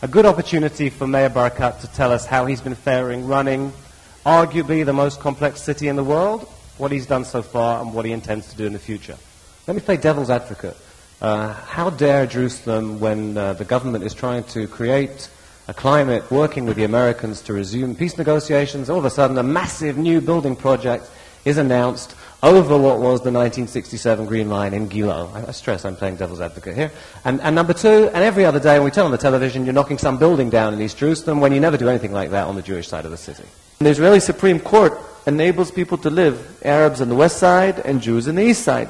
a good opportunity for Mayor Barakat to tell us how he's been faring running arguably the most complex city in the world, what he's done so far, and what he intends to do in the future. Let me play devil's advocate. How dare Jerusalem, when the government is trying to create a climate working with the Americans to resume peace negotiations, all of a sudden a massive new building project is announced over what was the 1967 Green Line in Gilo. I stress I'm playing devil's advocate here. And number two, and every other day when we turn on the television, you're knocking some building down in East Jerusalem when you never do anything like that on the Jewish side of the city. The Israeli Supreme Court enables people to live, Arabs on the west side and Jews on the east side.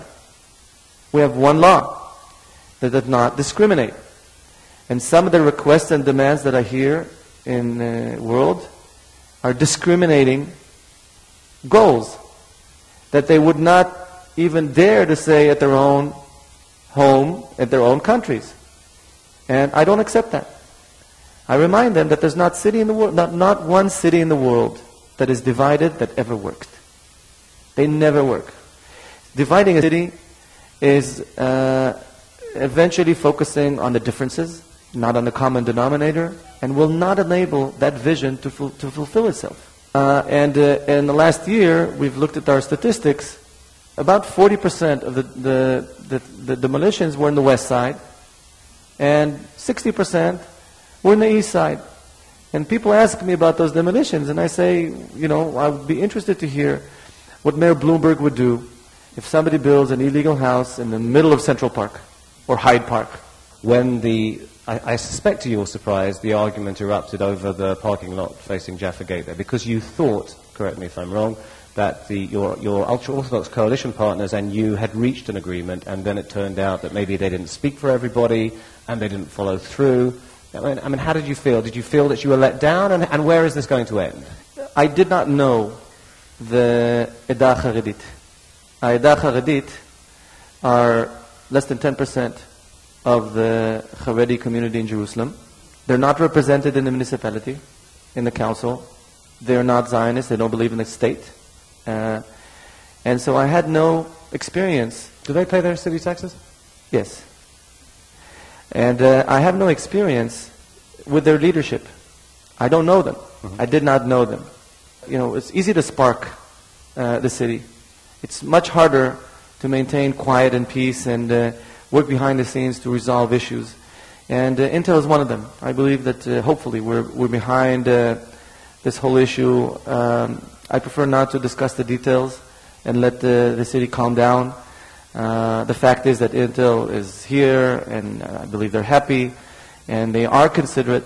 We have one law that does not discriminate. And some of the requests and demands that I hear in the world are discriminating goals that they would not even dare to say at their own home, at their own countries. And I don't accept that. I remind them that there's not city in the world, not one city in the world that is divided that ever worked. They never work. Dividing a city is eventually focusing on the differences, not on the common denominator, and will not enable that vision to fulfill itself. And in the last year, we've looked at our statistics. About 40% of the demolitions were in the west side, and 60% were in the east side. And people ask me about those demolitions, and I say, you know, I would be interested to hear what Mayor Bloomberg would do if somebody builds an illegal house in the middle of Central Park or Hyde Park. When I suspect to your surprise, the argument erupted over the parking lot facing Jaffa Gate there, because you thought, correct me if I'm wrong, that your ultra-Orthodox coalition partners and you had reached an agreement, and then it turned out that maybe they didn't speak for everybody and they didn't follow through. I mean, how did you feel? Did you feel that you were let down, and where is this going to end? I did not know the Eda Haredit. Eda Haredit are less than 10% of the Haredi community in Jerusalem. They're not represented in the municipality, in the council. They're not Zionists. They don't believe in the state. And so I had no experience. Do they pay their city taxes? Yes. And I have no experience with their leadership. I don't know them. I did not know them. You know, it's easy to spark the city. It's much harder to maintain quiet and peace and work behind the scenes to resolve issues. And Intel is one of them. I believe that hopefully we're behind this whole issue. I prefer not to discuss the details and let the city calm down. The fact is that Intel is here, and I believe they're happy, and they are considerate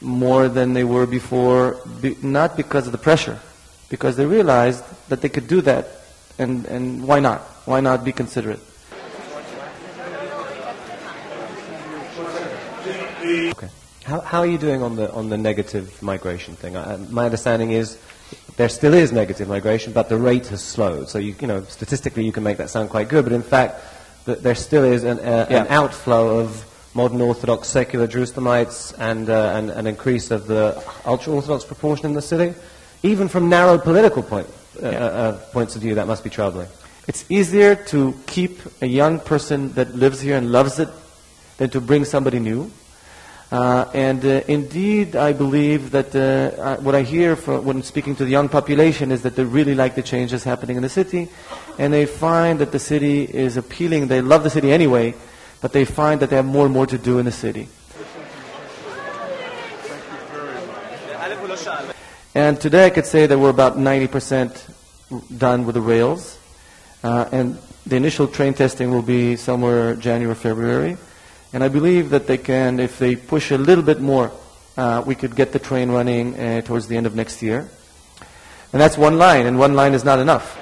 more than they were before, not because of the pressure, because they realized that they could do that, and why not? Why not be considerate? Okay. How are you doing on the negative migration thing? My understanding is there still is negative migration, but the rate has slowed. So you know, statistically you can make that sound quite good, but in fact there still is an outflow of modern Orthodox secular Jerusalemites and an increase of the ultra-Orthodox proportion in the city. Even from narrow political points of view, that must be troubling. It's easier to keep a young person that lives here and loves it than to bring somebody new. Indeed, I believe that what I hear when speaking to the young population is that they really like the changes happening in the city, and they find that the city is appealing. They love the city anyway, but they find that they have more and more to do in the city. And today I could say that we're about 90% done with the rails, and the initial train testing will be somewhere January or February. And I believe that they can, if they push a little bit more, we could get the train running towards the end of next year. And that's one line, and one line is not enough.